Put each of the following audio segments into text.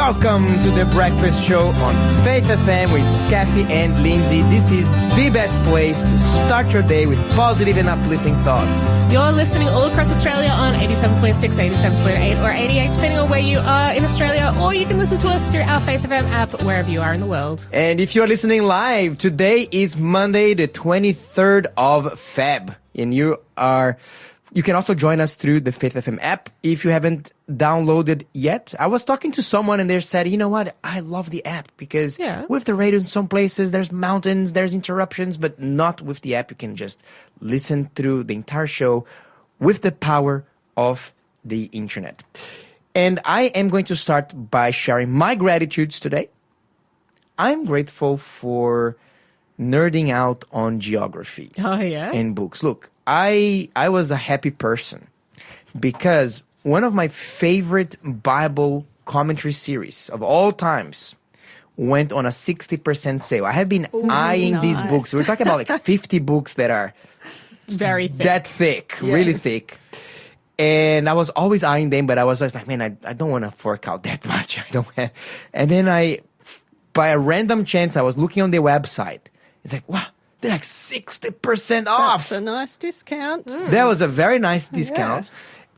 Welcome to the Breakfast Show on Faith FM with Skafy and Lindsay. This is the best place to start your day with positive and uplifting thoughts. You're listening all across Australia on 87.6, 87.8 or 88, depending on where you are in Australia, or you can listen to us through our Faith FM app wherever you are in the world. And if you're listening live, today is Monday, the 23rd of Feb. And you can also join us through the Faith FM app if you haven't downloaded yet. I was talking to someone and they said, you know what? I love the app because with the radio in some places, there's mountains, there's interruptions, but not with the app. You can just listen through the entire show with the power of the internet. And I am going to start by sharing my gratitudes today. I'm grateful for nerding out on geography and books. Look, I was a happy person because one of my favorite Bible commentary series of all times went on a 60% sale. I have been eyeing these books. We're talking about like 50 books that are very thick. That thick, really thick. And I was always eyeing them, but I was just like, man, I don't want to fork out that much. And then by a random chance, I was looking on their website. It's like, wow, they're like 60% off. That's a nice discount. That was a very nice discount. Yeah.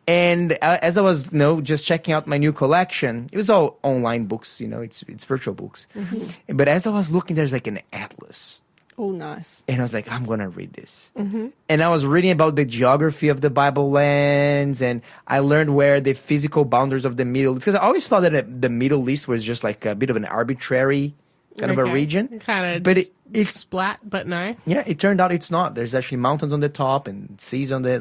And as I was, just checking out my new collection, it was all online books, it's virtual books. Mm-hmm. But as I was looking, there's like an atlas. Oh, nice. And I was like, I'm going to read this. Mm-hmm. And I was reading about the geography of the Bible lands, and I learned where the physical boundaries of the Middle East, because I always thought that the Middle East was just like a bit of an arbitrary kind of a region. Kind of, but it's splat, but no. Yeah, it turned out it's not. There's actually mountains on the top and seas on the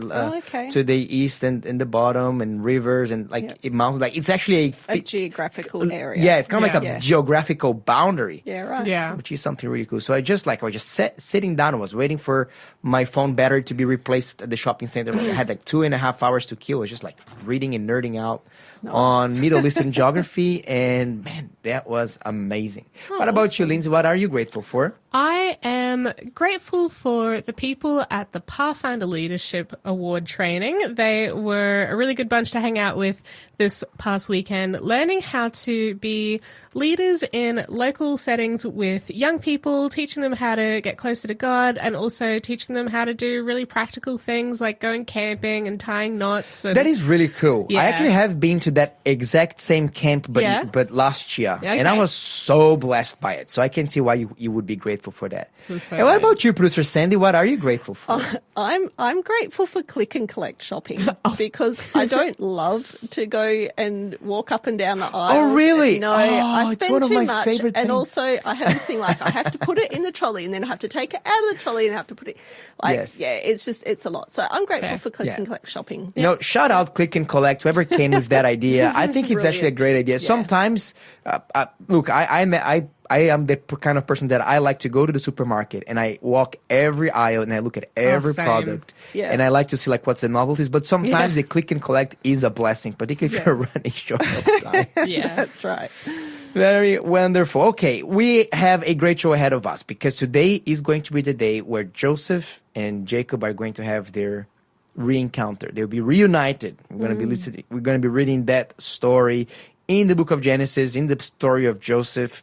to the east and the bottom, and rivers and mountains. Like it's actually a geographical area. Yeah, it's kind of like a geographical boundary. Yeah, right. Yeah, which is something really cool. So I was just sitting down. I was waiting for my phone battery to be replaced at the shopping center. I had like 2.5 hours to kill. I was just like reading and nerding out. Nice. On Middle Eastern geography, and man, that was amazing. What about you, Lindsay? What are you grateful for? I am grateful for the people at the Pathfinder Leadership Award training. They were a really good bunch to hang out with this past weekend, learning how to be leaders in local settings with young people, teaching them how to get closer to God, and also teaching them how to do really practical things like going camping and tying knots. And, that is really cool. Yeah. I actually have been to that exact same camp, but last year. Okay. And I was so blessed by it. So I can see why you would be grateful for that. So and what about you, producer Sandy? What are you grateful for? I'm grateful for click and collect shopping because I don't love to go and walk up and down the aisles. Oh, really? No, I spend too much. And also I have this thing like I have to put it in the trolley and then I have to take it out of the trolley and have to put it it's a lot. So I'm grateful for click and collect shopping. Shout out click and collect, whoever came with that idea. I think it's actually a great idea. Yeah. Sometimes, look, I am the kind of person that I like to go to the supermarket and I walk every aisle and I look at every product. Yeah. And I like to see like what's the novelties. But sometimes the click and collect is a blessing, particularly if you're running short of time. Yeah, that's right. Very wonderful. Okay, we have a great show ahead of us because today is going to be the day where Joseph and Jacob are going to have their re-encounter. They'll be reunited. We're going to be listening. We're going to be reading that story in the book of Genesis, in the story of Joseph.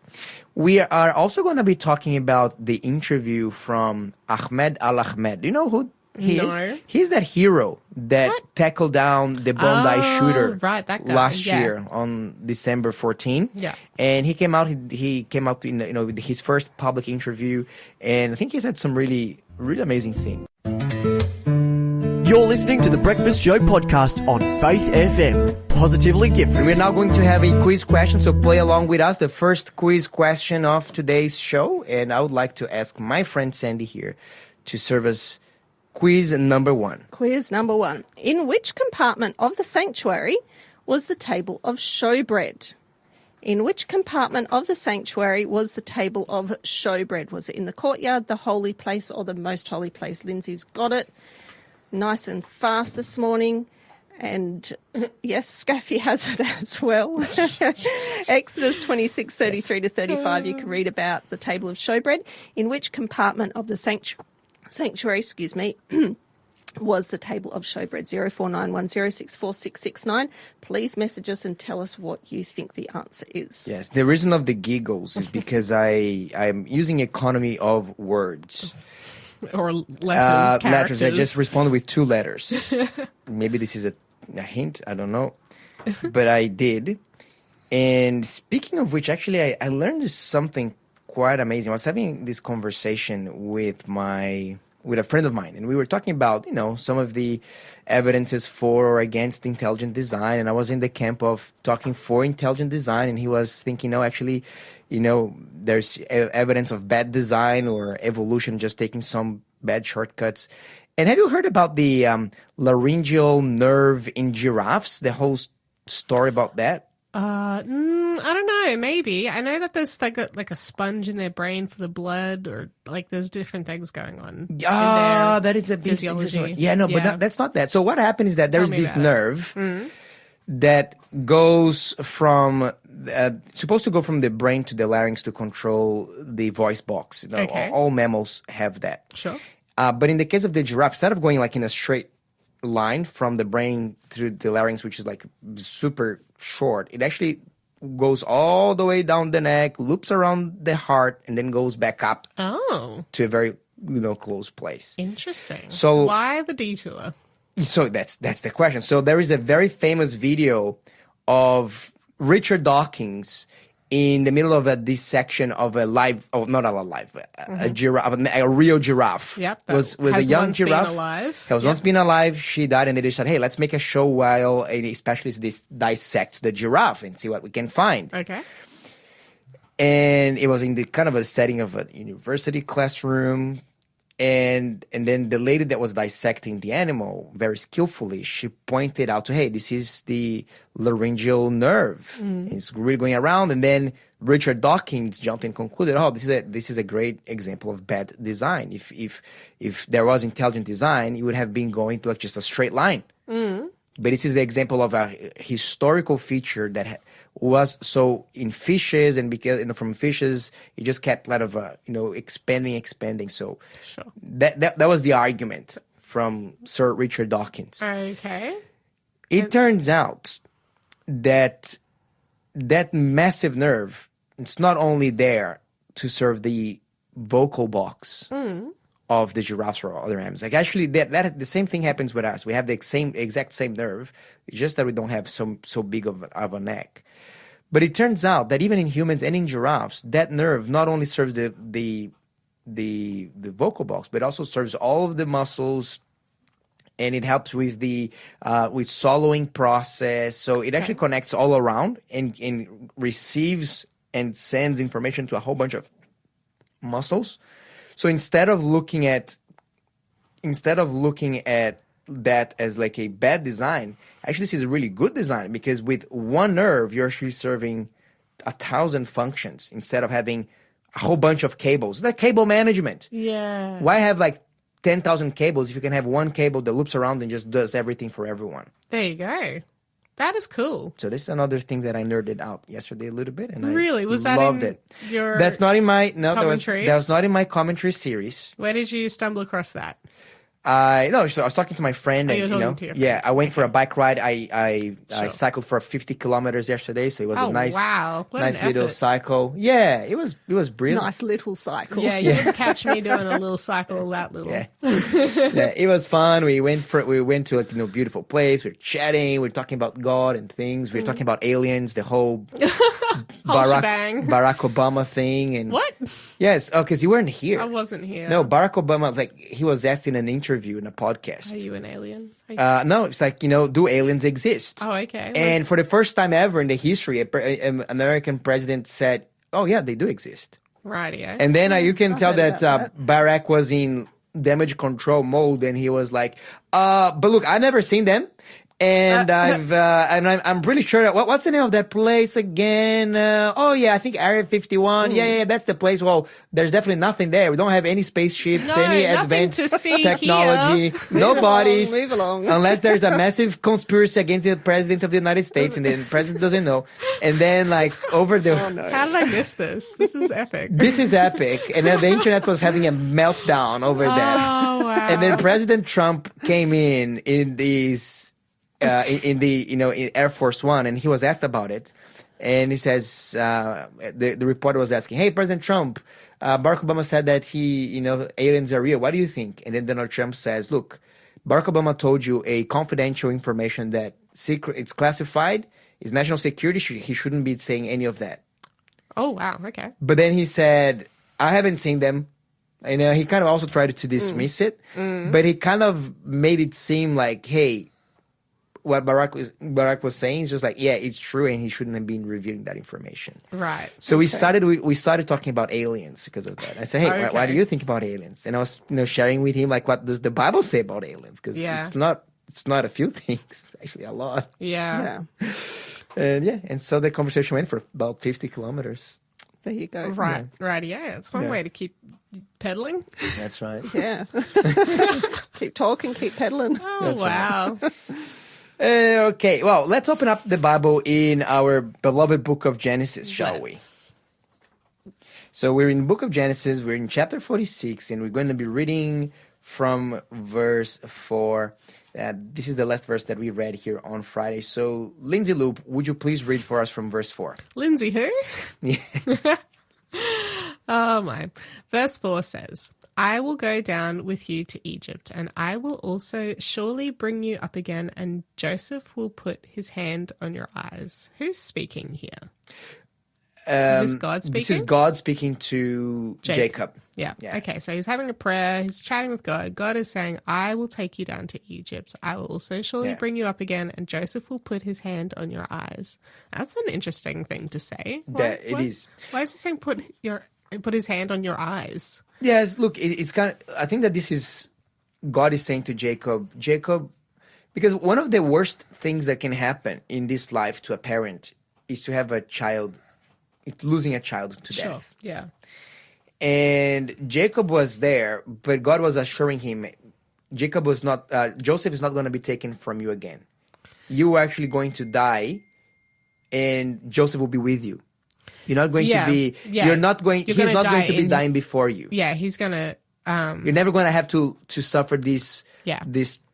We are also going to be talking about the interview from Ahmed Al-Ahmed. Do you know who he is? He's that hero that tackled down the Bondi shooter that guy. last year on December 14. Yeah. And he came out in with his first public interview, and I think he said some really, really amazing things. You're listening to the Breakfast Show podcast on Faith FM. Positively different. We're now going to have a quiz question, so play along with us. The first quiz question of today's show, and I would like to ask my friend Sandy here to serve us quiz number 1. Quiz number 1. In which compartment of the sanctuary was the table of showbread? In which compartment of the sanctuary was the table of showbread? Was it in the courtyard, the holy place, or the most holy place? Lindsay's got it. Nice and fast this morning. And yes, Skafy has it as well. Exodus 26:33 to 35, you can read about the table of showbread. In which compartment of the sanctuary, was the table of showbread? 0491064669. Please message us and tell us what you think the answer is. Yes, the reason of the giggles is because I'm using economy of words. Or letters, characters. I just responded with 2 letters. Maybe this is a hint. I don't know. But I did. And speaking of which, actually, I learned something quite amazing. I was having this conversation with a friend of mine, and we were talking about, some of the evidences for or against intelligent design. And I was in the camp of talking for intelligent design, and he was thinking, no, actually, there's evidence of bad design or evolution just taking some bad shortcuts. And have you heard about the laryngeal nerve in giraffes? The whole story about that? I don't know. Maybe. I know that there's like a sponge in their brain for the blood, or like there's different things going on. That is a big physiology. Yeah, no, but that's not that. So what happened is that there's this nerve that goes from supposed to go from the brain to the larynx to control the voice box. Okay. All mammals have that. Sure. But in the case of the giraffe, instead of going like in a straight line from the brain through the larynx, which is like super short, it actually goes all the way down the neck, loops around the heart, and then goes back up to a very close place. Interesting. So why the detour? So that's the question. So there is a very famous video of Richard Dawkins in the middle of a dissection of a giraffe, a real giraffe. Yep. Was a young giraffe. Has once been alive. She died, and they decided, hey, let's make a show while a specialist dissects the giraffe and see what we can find. Okay. And it was in the kind of a setting of a university classroom. And then the lady that was dissecting the animal very skillfully, she pointed out hey, this is the laryngeal nerve. It's really going around. And then Richard Dawkins jumped in and concluded, this is a great example of bad design. If there was intelligent design, it would have been going to like just a straight line. But this is the example of a historical feature that was so in fishes, and because from fishes it just kept a lot of expanding. So sure. that was the argument from Sir Richard Dawkins. Okay. It turns out that massive nerve, it's not only there to serve the vocal box of the giraffes or other animals. Like actually, that the same thing happens with us. We have the exact same nerve, it's just that we don't have so big of a neck. But it turns out that even in humans and in giraffes, that nerve not only serves the vocal box, but also serves all of the muscles, and it helps with the with swallowing process. So it actually connects all around and receives and sends information to a whole bunch of muscles. So instead of looking at that as like a bad design, actually this is a really good design, because with one nerve you're actually serving 1,000 functions instead of having a whole bunch of cables. It's like cable management. Yeah. Why have like 10,000 cables if you can have one cable that loops around and just does everything for everyone? There you go. That is cool. So this is another thing that I nerded out yesterday a little bit, and really? Was I loved that in it. Your That's not in my commentaries? That was not in my commentary series. Where did you stumble across that? So I was talking to my friend. You were talking to your friend. I went for a bike ride. I Sure. cycled for 50 kilometers yesterday, so it was Oh, a nice, wow. What nice an little effort. cycle. Yeah, it was brilliant. Nice little cycle. Yeah, you didn't catch me doing a little cycle that little. Yeah. Yeah, it was fun. We went to a beautiful place. We were chatting. We were talking about God and things. We were talking about aliens, the whole shebang. Barack Obama thing. And What? yes, because you weren't here. I wasn't here. No, Barack Obama, like he was asked in an interview in a podcast. Are you an alien? No, it's like, do aliens exist? Oh, okay. And for the first time ever in the history, an American president said, oh, yeah, they do exist. Rightio. And then you can tell heard that about Barack was in damage control mode, and he was like, but look, I've never seen them, And I'm pretty sure that what's the name of that place again? I think Area 51. Yeah, that's the place. Well, there's definitely nothing there. We don't have any spaceships, any advanced to see technology. No bodies. Move along. Unless there's a massive conspiracy against the president of the United States, and the president doesn't know. And then over the How did I miss this? This is epic. This is epic. And then the internet was having a meltdown over that. Oh wow! And then President Trump came in these. In Air Force One, and he was asked about it, and he says the reporter was asking, "Hey, President Trump, Barack Obama said that aliens are real. What do you think?" And then Donald Trump says, "Look, Barack Obama told you a confidential information that it's classified, it's national security. He shouldn't be saying any of that." Oh wow! Okay. But then he said, "I haven't seen them." And he kind of also tried to dismiss it, but he kind of made it seem like, hey. What Barack was saying is just like, yeah, it's true, and he shouldn't have been revealing that information. Right. So we started talking about aliens because of that. I said, hey, why do you think about aliens? And I was sharing with him like, what does the Bible say about aliens? Because it's not a few things, it's actually a lot. Yeah. And so the conversation went for about 50 kilometers. There you go. Right. Right. Yeah. It's one way to keep pedaling. That's right. Yeah. Keep talking, keep pedaling. Oh That's wow. Okay, well, let's open up the Bible in our beloved book of Genesis, shall we? So we're in the book of Genesis, we're in chapter 46, and we're going to be reading from verse 4. This is the last verse that we read here on Friday. So, Lindsay Loop, would you please read for us from verse 4? Lindsay who? Yeah. Oh my. Verse 4 says, I will go down with you to Egypt, and I will also surely bring you up again, and Joseph will put his hand on your eyes. Who's speaking here? Is this God speaking? This is God speaking to Jacob. Yeah. Okay, so he's having a prayer. He's chatting with God. God is saying, I will take you down to Egypt. I will also surely bring you up again, and Joseph will put his hand on your eyes. That's an interesting thing to say. It is. Why is he saying put his hand on your eyes? Yes, look, it's kind of, I think that this is, God is saying to Jacob, because one of the worst things that can happen in this life to a parent is to have a child, losing a child to death. Yeah. And Jacob was there, but God was assuring him, Joseph is not going to be taken from you again. You are actually going to die, and Joseph will be with you. You're not going to be. Yeah. You're not going. He's not going to be dying before you. Yeah, he's gonna. You're never going to have to suffer this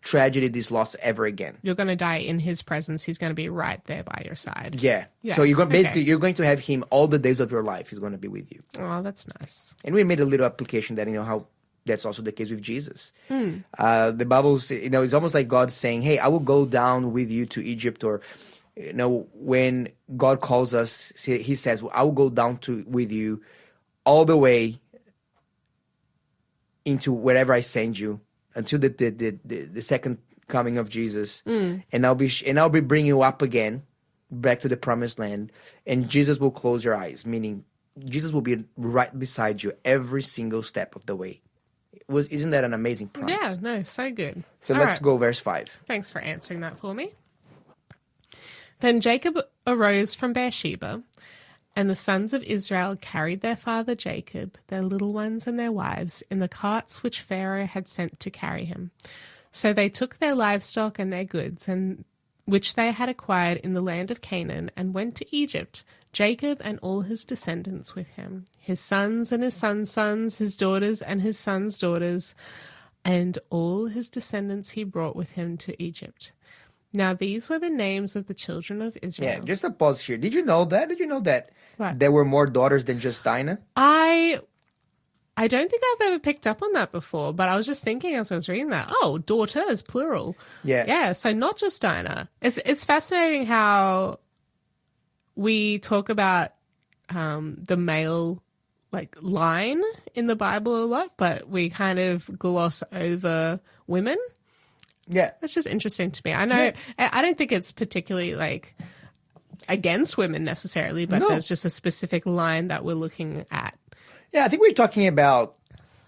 tragedy, this loss ever again. You're going to die in his presence. He's going to be right there by your side. Yeah. So you're you're going to have him all the days of your life. He's going to be with you. Oh, that's nice. And we made a little application that how that's also the case with Jesus. The Bible, it's almost like God saying, "Hey, I will go down with you to Egypt," or when God calls us, He says, "I will go down with you all the way into wherever I send you until the second coming of Jesus, and I'll be bringing you up again, back to the promised land, and Jesus will close your eyes," meaning Jesus will be right beside you every single step of the way. Isn't that an amazing promise? Yeah, no, so good. So let's go verse 5. Thanks for answering that for me. Then Jacob arose from Beersheba, and the sons of Israel carried their father Jacob, their little ones and their wives, in the carts which Pharaoh had sent to carry him. So they took their livestock and their goods, and which they had acquired in the land of Canaan, and went to Egypt, Jacob and all his descendants with him, his sons and his sons' sons, his daughters and his sons' daughters, and all his descendants he brought with him to Egypt. Now these were the names of the children of Israel. Yeah, just a pause here. Did you know that What? there were more daughters than just Dinah? I don't think I've ever picked up on that before, but I was just thinking as I was reading that, daughters, plural. Yeah. Yeah, so not just Dinah. It's fascinating how we talk about the male line in the Bible a lot, but we kind of gloss over women. Yeah. That's just interesting to me. I know I don't think it's particularly against women necessarily, but there's just a specific line that we're looking at. Yeah, I think we're talking about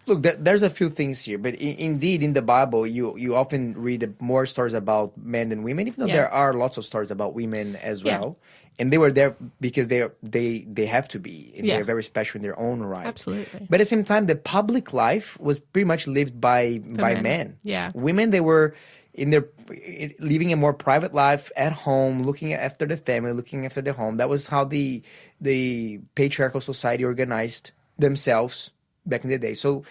Look, there's a few things here, but indeed, in the Bible, you often read more stories about men than women, even though Yeah. there are lots of stories about women as Yeah. well. And they were there because they have to be. And Yeah. They're very special in their own right. Absolutely. But at the same time, the public life was pretty much lived by men. men. Yeah. Women, they were living a more private life at home, looking after the family, looking after the home. That was how the patriarchal society organized themselves back in the day. So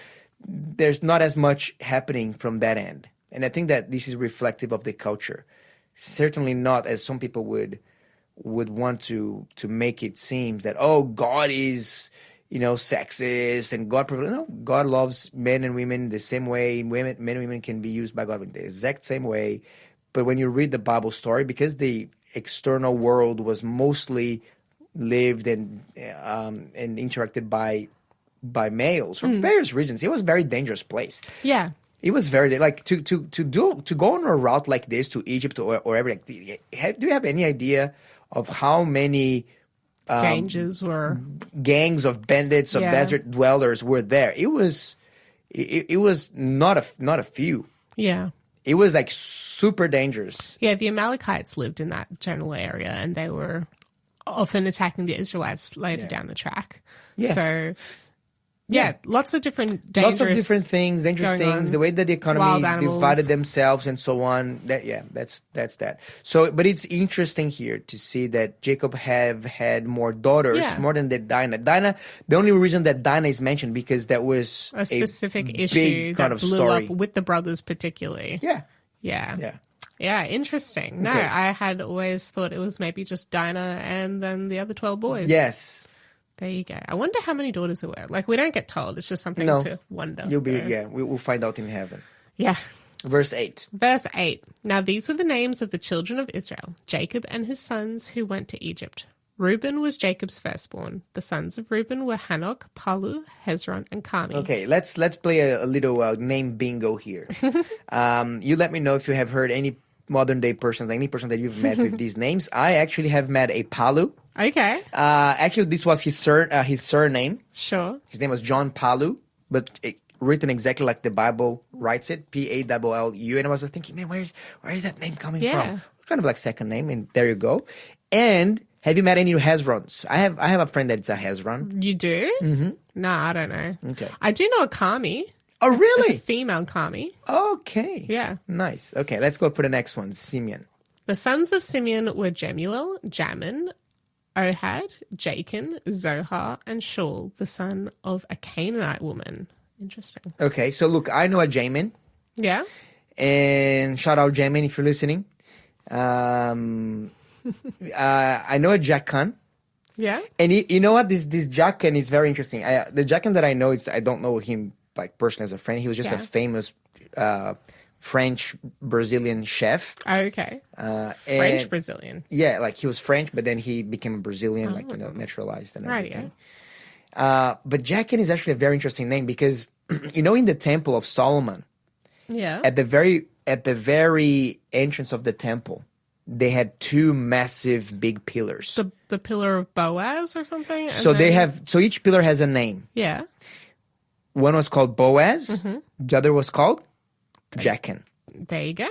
there's not as much happening from that end. And I think that this is reflective of the culture. Certainly not as some people would want to make it seem that, oh, God is, sexist and God, no, God loves men and women the same way. Men and women can be used by God in the exact same way. But when you read the Bible story, because the external world was mostly lived and interacted by males for various reasons, it was a very dangerous place. Yeah. It was very like to go on a route like this to Egypt or wherever. Like, do you have any idea of how many Dangers were. gangs of bandits of Yeah. desert dwellers were there? It was not a few. Yeah. It was like super dangerous. Yeah, the Amalekites lived in that general area, and they were often attacking the Israelites later down the track. Yeah. So, lots of different dangerous, Lots of different things, dangerous going things, on. the way that the economy Wild animals. divided themselves and so on. That's that. So, but it's interesting here to see that Jacob have had more daughters, Yeah. more than that Dinah. Dinah, the only reason that Dinah is mentioned because that was a specific big issue kind that of blew story. up with the brothers particularly. Yeah, Yeah. yeah. Yeah, interesting. No, Okay. I had always thought it was maybe just Dinah and then the other 12 boys. Yes. There you go. I wonder how many daughters there were. Like, we don't get told. It's just something No. to wonder. We'll find out in heaven. Yeah. Verse 8. Verse 8. Now these were the names of the children of Israel, Jacob and his sons who went to Egypt. Reuben was Jacob's firstborn. The sons of Reuben were Hanok, Palu, Hezron, and Carmi. Okay, let's play a little name bingo here. You let me know if you have heard any modern day persons, any person that you've met with these names. I actually have met a Palu. Okay. Actually, this was his surname. Sure. His name was John Palu, but written exactly like the Bible writes it, P-A-L-L-U. And I was thinking, man, where is that name coming Yeah. from? Kind of like second name, and there you go. And have you met any Hezrons? I have a friend that's a Hezron. You do? Mm-hmm. No, I don't know. Okay. I do know a Carmi. Oh, It's a really? female Carmi. Okay. Yeah. Nice. Okay, let's go for the next one, Simeon. The sons of Simeon were Jemuel, Jamin, Ohad, Jachin, Zohar, and Shaul, the son of a Canaanite woman. Interesting. Okay, so look, I know a Jamin, Yeah? and shout out Jamin if you're listening. I know a Jachan. Yeah? And you know what? This Jachan is very interesting. The Jachan that I know I don't know him like personally as a friend. He was just a Yeah. famous French Brazilian chef. Okay. French French Brazilian. Yeah, like he was French, but then he became Brazilian, naturalized and Right, everything. But Jachan is actually a very interesting name because in the Temple of Solomon, Yeah. at the very entrance of the temple, they had two massive big pillars. The pillar of Boaz or something? And So then- so each pillar has a name. Yeah. One was called Boaz, Mm-hmm. the other was called Jachan. There you go.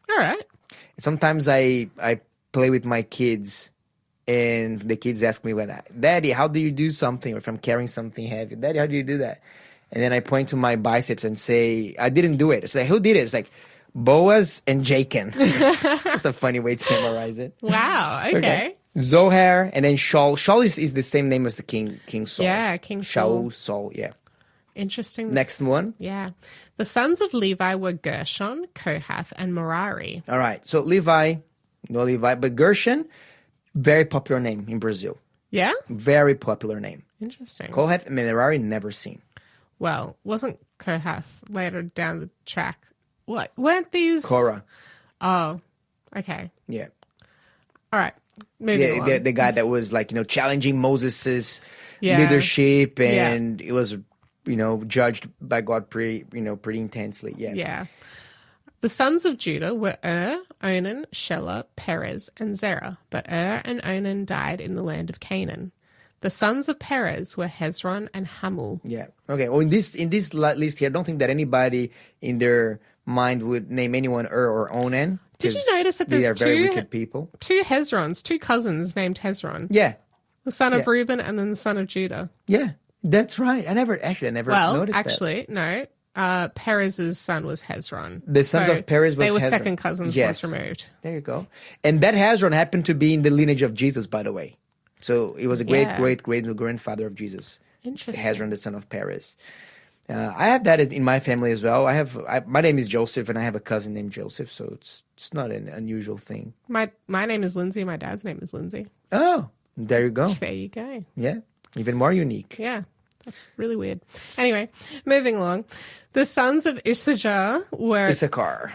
All right. Sometimes I play with my kids, and the kids ask me, Daddy, how do you do something? Or if I'm carrying something heavy, Daddy, how do you do that? And then I point to my biceps and say, I didn't do it. It's like, who did it? It's like, Boaz and Jachan. It's a funny way to memorize it. Wow. Okay. Zohar, and then Shaul. Shaul is the same name as the King Saul. Yeah, King Saul. Saul, yeah. Interesting. Next one. Yeah. The sons of Levi were Gershon, Kohath, and Merari. All right. So Levi, no Levi, but Gershon, very popular name in Brazil. Yeah? Very popular name. Interesting. Kohath and Merari, never seen. Well, wasn't Kohath later down the track? What? Weren't these? Korah. Oh, okay. Yeah. All right. Moving on. The guy that was like, challenging Moses's Yeah. leadership, Yeah. and it was, judged by God pretty intensely. Yeah. Yeah. The sons of Judah were Onan, Shelah, Perez, and Zerah. But and Onan died in the land of Canaan. The sons of Perez were Hezron and Hamul. Yeah. Okay. Well, in this list here, I don't think that anybody in their mind would name anyone or Onan. Did you notice that they there's are very wicked people? two Hezrons, two cousins named Hezron? Yeah. The son of Yeah. Reuben and then the son of Judah. Yeah. That's right. I never noticed that. No. Perez's son was Hezron. The sons of Perez was They were Hezron. second cousins Yes. once removed. There you go. And that Hezron happened to be in the lineage of Jesus, by the way. So it was a great, Yeah. great, great grandfather of Jesus. Interesting. Hezron, the son of Perez. I have that in my family as well. My name is Joseph, and I have a cousin named Joseph, so it's not an unusual thing. My name is Lindsay. My dad's name is Lindsay. Oh, there you go. There you go. Yeah, even more unique. Yeah, that's really weird. Anyway, moving along. The sons of Issachar were... Issachar.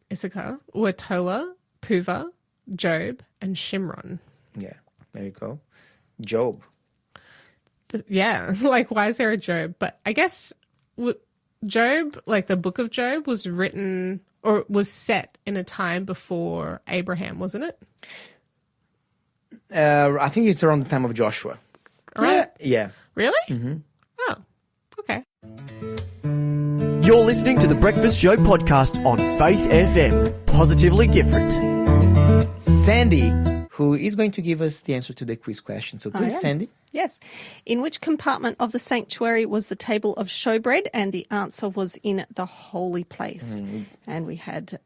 Issachar were Tola, Puva, Job, and Shimron. Yeah, there you go. Job. Like, why is there a Job? But I guess Job, like the book of Job, was written or was set in a time before Abraham, wasn't it? I think it's around the time of Joshua. Right? Yeah. Really? Mm-hmm. Oh, okay. You're listening to the Breakfast Show podcast on Faith FM. Positively different. Sandy, who is going to give us the answer to the quiz question. So please, Sandy. Yes. In which compartment of the sanctuary was the table of showbread? And the answer was in the holy place. And we had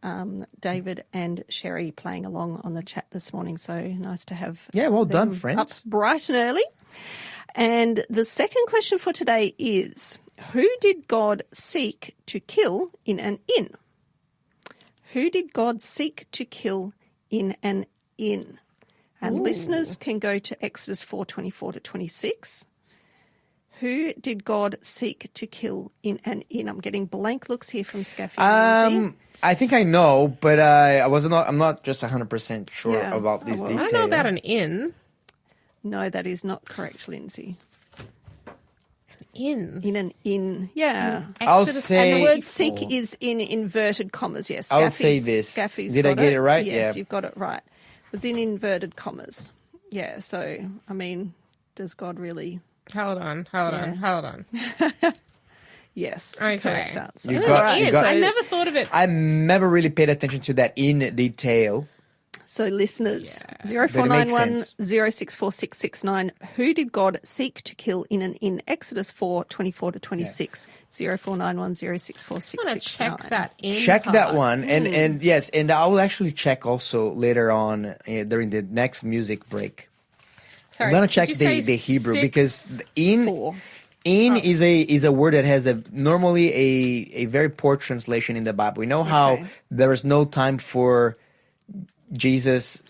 David and Sherry playing along on the chat this morning. So nice to have well done, them friends. up bright and early. And the second question for today is, who did God seek to kill in an inn? Who did God seek to kill in an inn? And listeners can go to Exodus 4:24 to 26. Who did God seek to kill in an inn? I'm getting blank looks here from Skafy and Lindsay. I think I know, but I'm not just 100% sure Yeah. about this well, detail. I don't know about an inn. No, that is not correct, Lindsay. Inn. In an inn, yeah. I'll Exodus say- And the word 74. seek is in inverted commas, yes. I would say this. Skafy's Did I got get it right? Yes, Yeah. you've got it right. It was in inverted commas. Yeah, so, I mean, does God really... Hold on. Yes, Okay. correct answer. You got- Inn. you got- I never thought of it. I never really paid attention to that in detail. So listeners, Yeah. 0491 sense. 064669, who did God seek to kill in an inn? Exodus 4:24 to 26, 0491 I want to 064669. check that inn Check part. that one, and yes, and I will actually check also later on during the next music break. Sorry, I'm gonna did check you say the Hebrew 6? because in 4. is a word that has normally a very poor translation in the Bible. We know how Okay. there is no time for Jesus'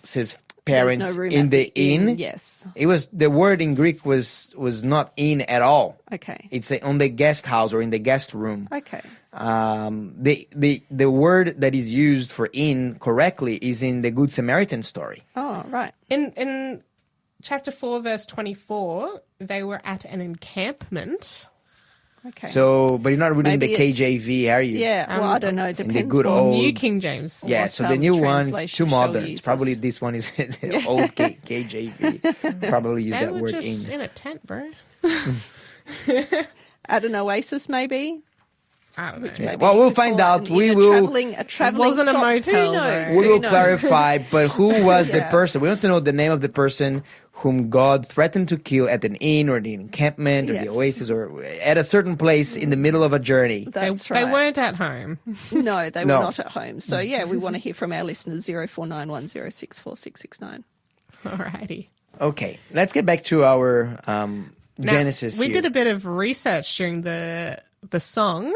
parents There's no room in at the inn. Yes. It was the word in Greek was not in at all. Okay. It's on the guest house or in the guest room. Okay. The word that is used for inn correctly is in the Good Samaritan story. Oh, right. In chapter 4, verse 24, they were at an encampment. Okay. So, but you're not reading Maybe the it's- KJV, are you? yeah, well, I don't know. It depends good what old- New King James. Yeah, what, so the new one's translation too shall modern. use Probably us. this one is the old KJV. Probably use They that were word just in. in a tent, bro. At an oasis, maybe. I don't know. Yeah, well, we'll find out. We will. A traveling Wasn't a stop. motel, Who knows? though. We Who will knows? clarify, but who was the Yeah. person? We want to know the name of the person whom God threatened to kill at an inn or the encampment or the Yes. oasis or at a certain place in the middle of a journey. That's They right. weren't at home. No, they No. were not at home. So, yeah, we want to hear from our listeners, 0491 064669. Alrighty. Okay, let's get back to our Now, Genesis. we here. did a bit of research during the song.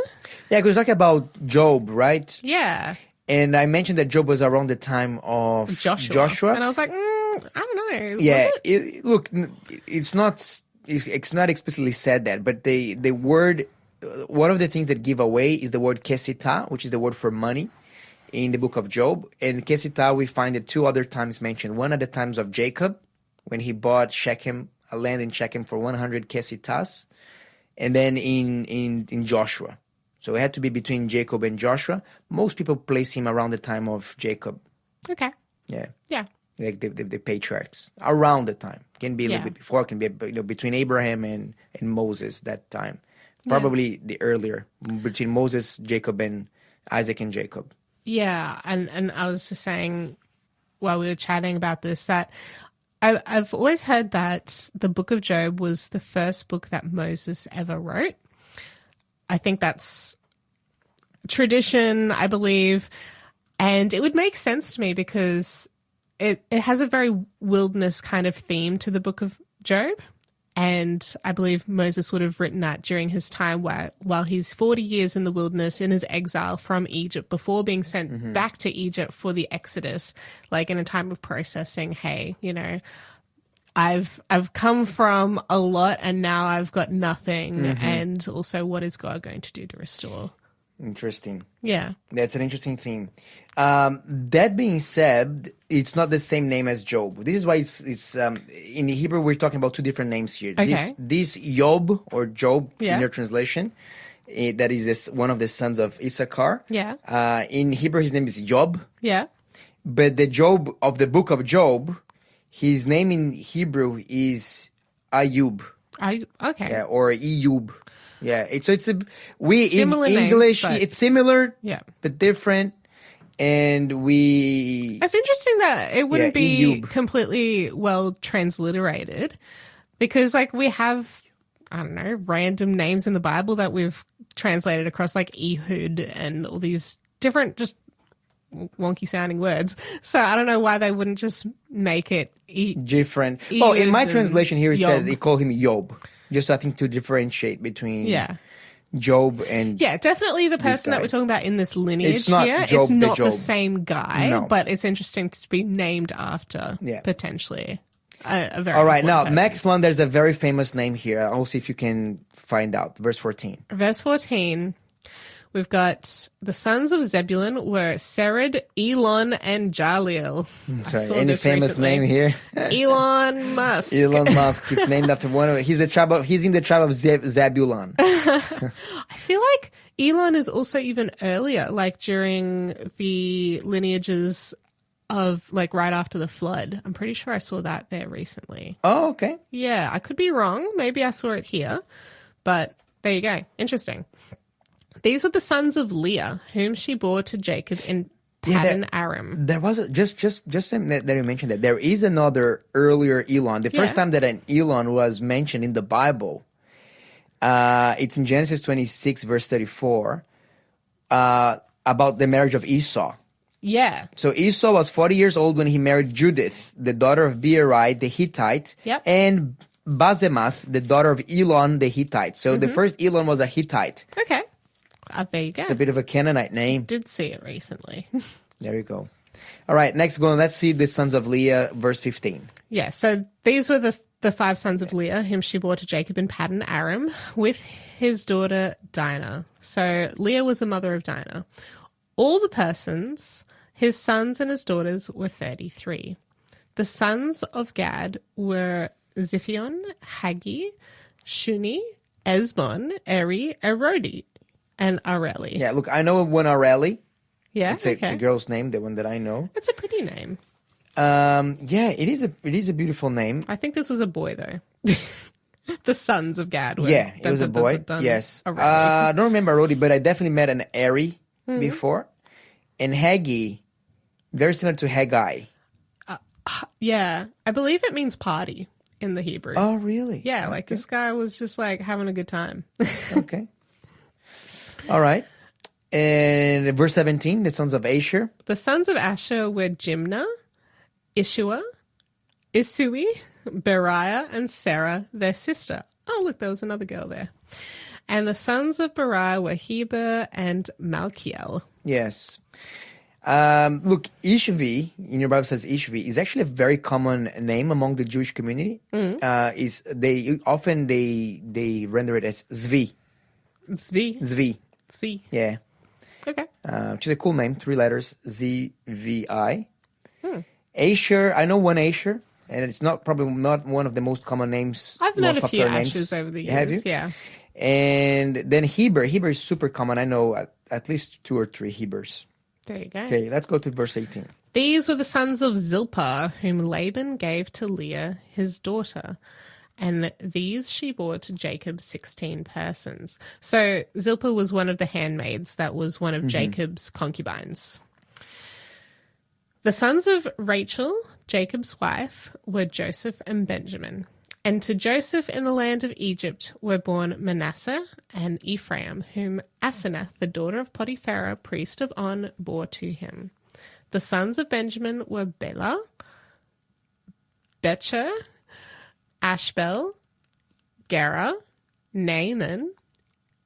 Yeah, because talk about Job, right? Yeah. And I mentioned that Job was around the time of Joshua. And I was like, I don't know. Yeah, Was it? look, it's not explicitly said that, but the word, one of the things that give away is the word kesita, which is the word for money in the book of Job. And kesita, we find it 2 other times mentioned. One at the times of Jacob, when he bought Shechem, a land in Shechem for 100 kesitas, and then in Joshua. So it had to be between Jacob and Joshua. Most people place him around the time of Jacob. Okay. Yeah. Yeah. like the patriarchs around the time. Can be a little bit before, can be between Abraham and Moses that time. Probably the earlier, between Moses, Jacob, and Isaac and Jacob. Yeah, and I was just saying while we were chatting about this that I've always heard that the book of Job was the first book that Moses ever wrote. I think that's tradition, I believe, and it would make sense to me because it has a very wilderness kind of theme to the book of Job. And I believe Moses would have written that during his time while he's 40 years in the wilderness in his exile from Egypt before being sent back to Egypt for the Exodus, like in a time of processing, hey, I've come from a lot and now I've got nothing. And also what is God going to do to restore? Interesting. Yeah. That's an interesting theme. That being said, it's not the same name as Job. This is why it's in Hebrew we're talking about two different names here. Okay. This Job or Job Yeah. in your translation, that is one of the sons of Issachar. Yeah. In Hebrew his name is Job, Yeah. but the Job of the book of Job, his name in Hebrew is Ayub. Okay. Yeah, or Eyub. Yeah, it's Similar in names, English but- it's similar, Yeah. but different. And we It's interesting that it wouldn't be Eyub. completely well transliterated because, like, we have, I don't know, random names in the Bible that we've translated across, like Ehud and all these different, just wonky sounding words. So I don't know why they wouldn't just make it. different. Well, in my Eyud translation here it and says Yob. they call him Job, just I think to differentiate between Yeah. Job and Yeah, definitely the person that guy. we're talking about in this lineage It's not here. Job It's the not the Job. same guy, No. but it's interesting to be named after, Yeah. potentially. A very All right, now important person. next one. There's a very famous name here. I'll see if you can find out. Verse 14. Verse 14, we've got the sons of Zebulun were Sered, Elon, and Jaleel. I saw Sorry, any this famous recently. name here? Elon Musk. Elon Musk. It's named after one of. He's in the tribe of Zebulun. I feel like Elon is also even earlier, like during the lineages of like right after the flood. I'm pretty sure I saw that there recently. Oh, okay. Yeah, I could be wrong. Maybe I saw it here, but there you go. Interesting. These are the sons of Leah, whom she bore to Jacob in Paddan Aram. There was just that you mentioned that there is another earlier Elon. The first Yeah. time that an Elon was mentioned in the Bible, it's in Genesis 26 verse 34, about the marriage of Esau. Yeah. So Esau was 40 years old when he married Judith, the daughter of Beeri the Hittite, Yep. and Basemath, the daughter of Elon the Hittite. So the first Elon was a Hittite. Okay. There you go. It's a bit of a Canaanite name. Did see it recently. There you go. All right, next one. Let's see the sons of Leah, verse 15. Yeah, so these were the five sons of Leah, whom she bore to Jacob in Paddan Aram, with his daughter Dinah. So Leah was the mother of Dinah. All the persons, his sons and his daughters, were 33. The sons of Gad were Ziphion, Haggi, Shuni, Esbon, Eri, Erodi, and Areli. Yeah, look, I know one Areli. Yeah, It's a girl's name, the one that I know. It's a pretty name. Yeah, it is a beautiful name. I think this was a boy, though. The sons of Gad were. Yeah, it was a boy. Yes. I don't remember Rodi, but I definitely met an Eri before. And Haggi, very similar to Haggai. Yeah, I believe it means party in the Hebrew. Oh, really? Yeah, like this guy was just like having a good time. Okay. All right. And verse 17, the sons of Asher. The sons of Asher were Jimnah, Ishua, Isui, Beriah, and Sarah, their sister. Oh, look, there was another girl there. And the sons of Beriah were Heber and Malkiel. Yes. Look, Ishvi, in your Bible says Ishvi, is actually a very common name among the Jewish community. They render it as Zvi. Zvi. Zvi. Zvi. Yeah. Okay. Which is a cool name, 3 letters, Z-V-I. Asher, I know one Asher, and it's probably not one of the most common names. I've most met a few popular names. Ashers over the years. Have you? Yeah. And then Heber. Heber is super common. I know at least 2 or 3 Hebers. There you go. Okay, let's go to verse 18. These were the sons of Zilpah, whom Laban gave to Leah, his daughter. And these she bore to Jacob 16 persons. So Zilpah was one of the handmaids that was one of Jacob's concubines. The sons of Rachel, Jacob's wife, were Joseph and Benjamin. And to Joseph in the land of Egypt were born Manasseh and Ephraim, whom Asenath, the daughter of Potipharah, priest of On, bore to him. The sons of Benjamin were Bela, Becher, Ashbel, Gera, Naaman,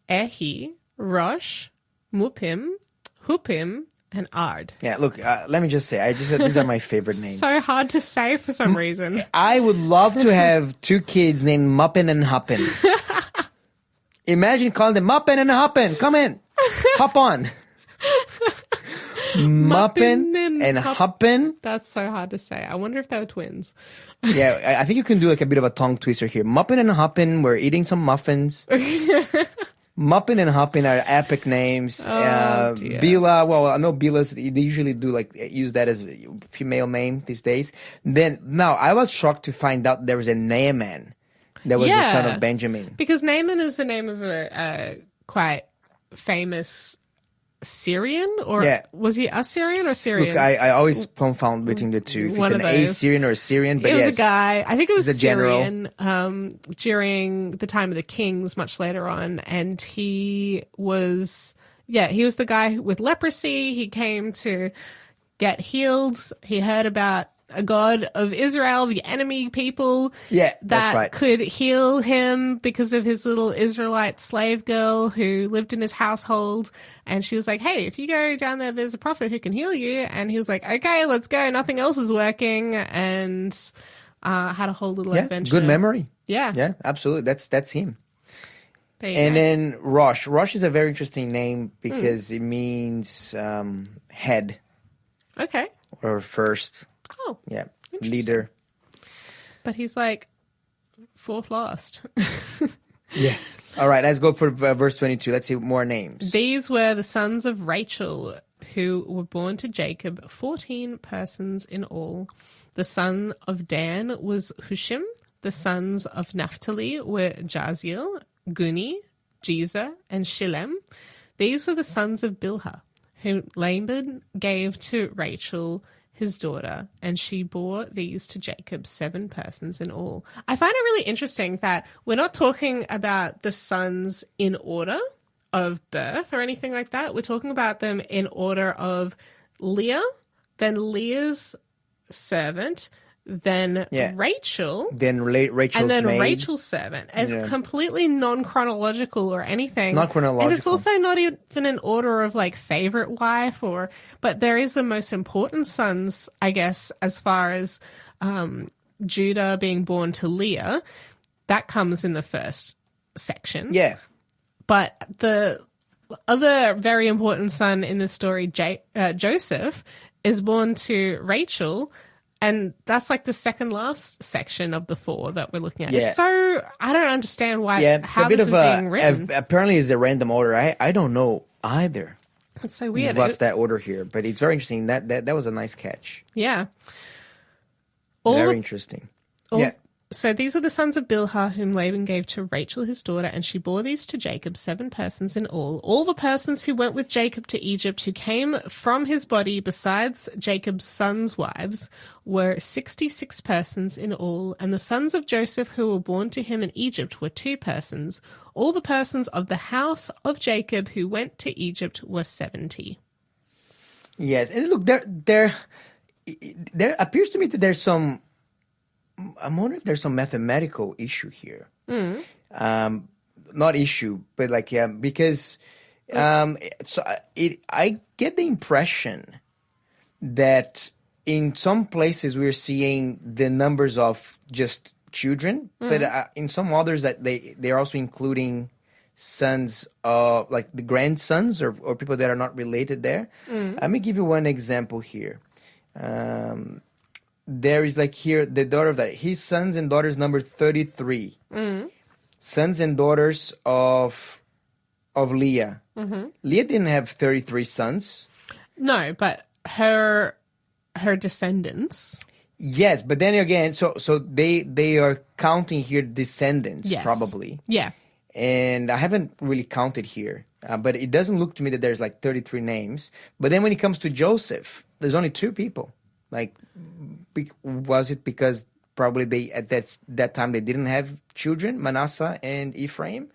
Ehi, Rosh, Mupim, Hupim, and Ard. Yeah, look, let me just say, I just said these are my favorite names. So hard to say for some reason. I would love to have 2 kids named Muppin and Huppin. Imagine calling them Muppin and Huppin. Come in. Hop on. Muppin and Huppin. That's so hard to say. I wonder if they were twins. Yeah, I think you can do like a bit of a tongue twister here. Muppin and Huppin, we're eating some muffins. Muppin and Huppin are epic names. Dear. Bila, well, I know Bila's, they usually do like use that as a female name these days. Then, now, I was shocked to find out there was a Naaman that was the son of Benjamin. Because Naaman is the name of a quite famous Syrian, or was he Assyrian or Syrian? Look, I always confound between the two. If One it's of an those. Assyrian or a Syrian, but It was yes. a guy. I think it was He's a general. Syrian during the time of the kings, much later on, and he was the guy with leprosy. He came to get healed. He heard about a god of Israel, the enemy people, That's that right. could heal him because of his little Israelite slave girl who lived in his household. And she was like, hey, if you go down there, there's a prophet who can heal you. And he was like, okay, let's go. Nothing else is working. And had a whole little adventure. Good memory. Yeah. Yeah, absolutely. That's him. There you And go. then Rosh. Rosh is a very interesting name because it means head Okay. or first. Oh, Yeah, Interesting. leader. but he's like fourth last. Yes. All right, let's go for verse 22. Let's see more names. These were the sons of Rachel, who were born to Jacob, 14 persons in all. The son of Dan was Hushim. The sons of Naphtali were Jaziel, Guni, Jezer, and Shillem. These were the sons of Bilhah, whom Laban gave to Rachel, his daughter, and she bore these to Jacob, 7 persons in all. I find it really interesting that we're not talking about the sons in order of birth or anything like that. We're talking about them in order of Leah, then Leah's servant, then Rachel, Then Rachel's and then maid. Rachel's servant. It's completely non-chronological or anything. Not chronological. And it's also not even in order of like favorite wife but there is the most important sons, I guess, as far as Judah being born to Leah. That comes in the first section. Yeah. But the other very important son in this story, Joseph, is born to Rachel. And that's like the second last section of the 4 that we're looking at. Yeah. It's so I don't understand why It's how a bit this of is being written. apparently it's a random order. I don't know either. It's so weird. What's that order here? But it's very interesting. That was a nice catch. Yeah. Very interesting. Yeah. So these were the sons of Bilhah, whom Laban gave to Rachel his daughter, and she bore these to Jacob, 7 persons in all. All the persons who went with Jacob to Egypt, who came from his body, besides Jacob's sons' wives, were 66 persons in all. And the sons of Joseph who were born to him in Egypt were 2 persons. All the persons of the house of Jacob who went to Egypt were 70. Yes, and look, there appears to me that there's some. I'm wondering if there's some mathematical issue here. Not issue, but like because I get the impression that in some places we're seeing the numbers of just children, but in some others that they're also including sons of like the grandsons or people that are not related there. Let me give you one example here. There is like here the daughter of that. His sons and daughters number 33. Sons and daughters of Leah. Leah didn't have 33 sons. No, but her her descendants. Yes, but then again, so they are counting here descendants, Yes. probably. Yeah. And I haven't really counted here, but it doesn't look to me that there's like 33 names. But then when it comes to Joseph, there's only 2 people. Like, was it because probably they at that time they didn't have children, Manasseh and Ephraim?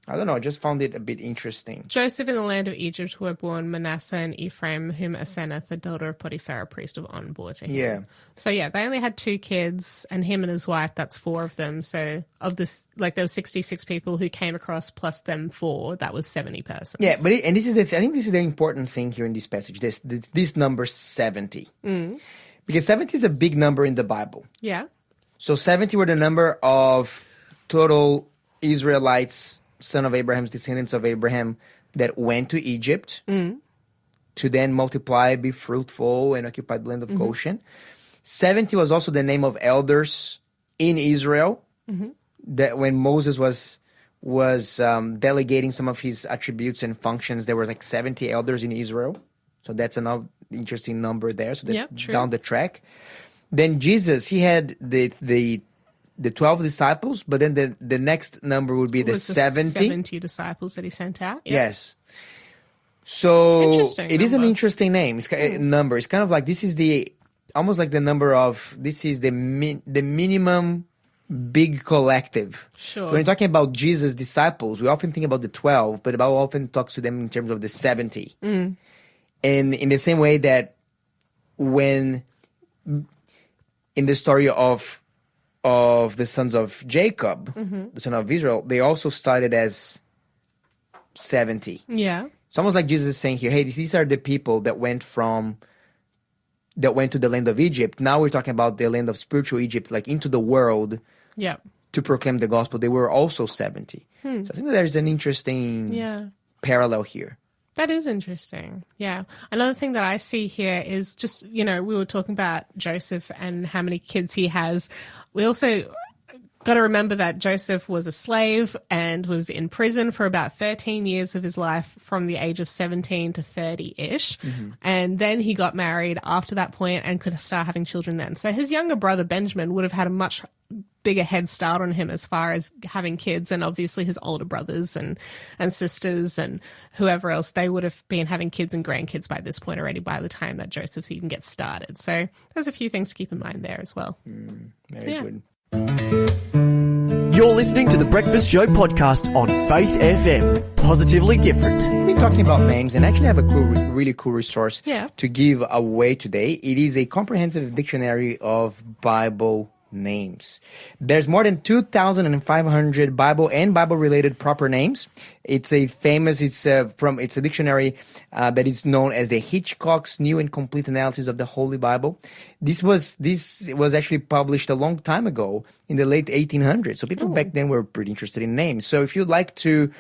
I don't know. I just found it a bit interesting. Joseph in the land of Egypt were born Manasseh and Ephraim, whom Asenath, the daughter of Potiphar, a priest of On, bore to him. Yeah. So yeah, they only had 2 kids, and him and his wife, that's 4 of them. So of this, like there were 66 people who came across plus them 4, that was 70 persons. Yeah, but I think this is the important thing here in this passage. This number 70, because 70 is a big number in the Bible. Yeah. So 70 were the number of total Israelites, son of Abraham's descendants of Abraham, that went to Egypt to then multiply, be fruitful, and occupy the land of Goshen. 70 was also the name of elders in Israel. That when Moses was delegating some of his attributes and functions, there were like 70 elders in Israel. So that's another interesting number there. So that's down the track. Then Jesus, he had the 12 disciples, but then the next number would be the 70. 70 disciples that he sent out. Yeah. Yes. So Interesting it is an number. interesting name. It's number. It's kind of like this is almost like the number of this is the minimum big collective. Sure. So when you're talking about Jesus' disciples, we often think about the 12, but about often talks to them in terms of the 70. And in the same way that when in the story of the sons of Jacob, the son of Israel, they also started as 70. Yeah. It's almost like Jesus is saying here, hey, these are the people that went to the land of Egypt. Now we're talking about the land of spiritual Egypt, like into the world Yeah. to proclaim the gospel. They were also 70. So I think there's an interesting parallel here. That is interesting. Yeah. Another thing that I see here is just, we were talking about Joseph and how many kids he has. We also got to remember that Joseph was a slave and was in prison for about 13 years of his life from the age of 17 to 30-ish. And then he got married after that point and could start having children then. So his younger brother, Benjamin, would have had a much bigger head start on him as far as having kids, and obviously his older brothers and sisters and whoever else, they would have been having kids and grandkids by this point already by the time that Joseph's even gets started. So there's a few things to keep in mind there as well. Very good. You're listening to the Breakfast Show podcast on Faith FM. Positively different. We've been talking about names and actually have a really cool resource to give away today. It is a comprehensive dictionary of Bible names. There's more than 2,500 Bible and Bible-related proper names. It's a dictionary that is known as the Hitchcock's New and Complete Analysis of the Holy Bible. This was actually published a long time ago in the late 1800s. So people back then were pretty interested in names. So if you'd like to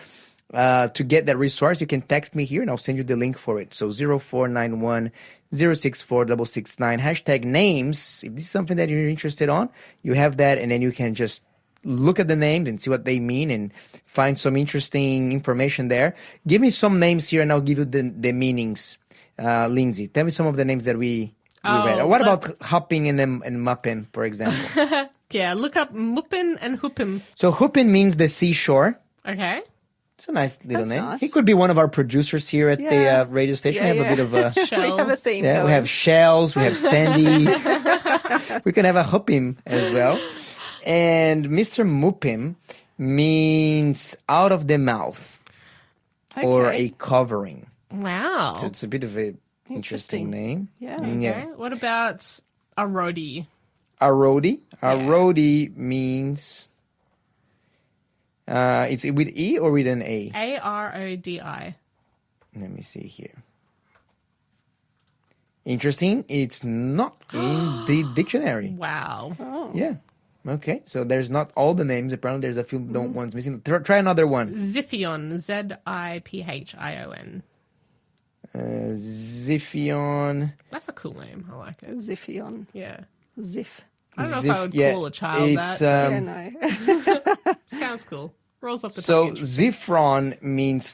get that resource, you can text me here and I'll send you the link for it. So 0491 064 669 #names. If this is something that you're interested on, you have that, and then you can just look at the names and see what they mean and find some interesting information there. Give me some names here and I'll give you the meanings. Lindsay, tell me some of the names that we read. What about hopping and muppin, for example? Yeah, look up muppin and hoopin. So hoopin means the seashore. Okay. It's a nice little That's name. nice. He could be one of our producers here at the radio station. Yeah, we have a bit of a... Shell. We have a theme Yeah, going. we have shells, we have sandies. We can have a hupim as well. And Mr. Mupim means out of the mouth or a covering. Wow. So it's a bit of a interesting name. Yeah. Okay. What about a roadie? Arodi. Arodi means... it's with E or with an A? Arodi. Let me see here. Interesting. It's not in the dictionary. Wow. Yeah. Okay. So there's not all the names. Apparently there's a few ones missing. Try another one. Ziphion. Ziphion. Ziphion. That's a cool name. I like it. Ziphion. Yeah. Ziff. I don't know if I would call a child it's, that. No. Sounds cool. Rolls off the So tongue. Ziphron means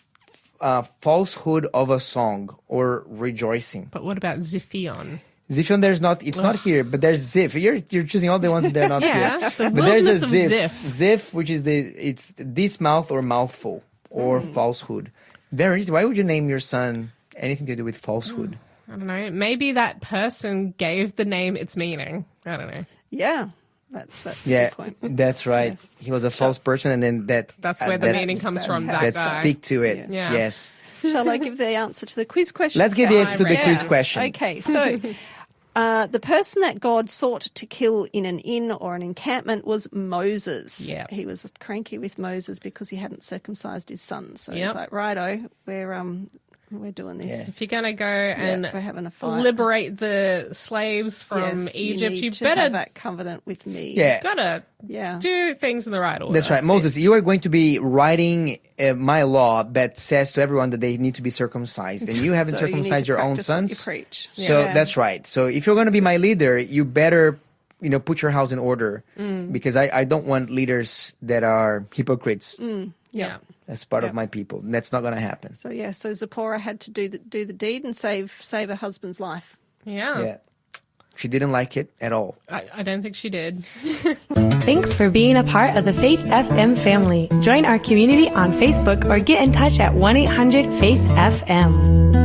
falsehood of a song or rejoicing. But what about Ziphion? Ziphion, it's not here, but there's Ziph. You're choosing all the ones that are not Yeah, here. the But there's a wilderness of Ziph. Ziph. Ziph, which is it's this mouth or mouthful or falsehood. Very easy. Why would you name your son anything to do with falsehood? I don't know. Maybe that person gave the name its meaning. I don't know. Yeah, that's a Yeah, good point. that's right. Yes. He was a false person, and then That's where the meaning comes that's from. how- That Let's guy. stick to it. Yes. Yeah. Yes. Shall I give the answer to the quiz question? Let's get the answer to the Yeah. quiz question. Okay, so the person that God sought to kill in an inn or an encampment was Moses. Yep. He was cranky with Moses because he hadn't circumcised his son. So Yep. he's like, righto, we're doing this. If you're going to go and we're having a fight. liberate the slaves from Yes, Egypt, you, you need to better have that covenant with me. Yeah. gotta Yeah. do things in the right order. That's right. Moses, you are going to be writing my law that says to everyone that they need to be circumcised. And you haven't So you need circumcised to your own practice what you sons. preach. So Yeah. that's right. So if you're going to be my leader, you better, put your house in order. Because I don't want leaders that are hypocrites. Yeah. That's part of Yep. my people. That's not going to happen. So yeah, so Zipporah had to do the deed and save her husband's life. Yeah. Yeah. She didn't like it at all. I don't think she did. Thanks for being a part of the Faith FM family. Join our community on Facebook or get in touch at 1-800-FAITH-FM.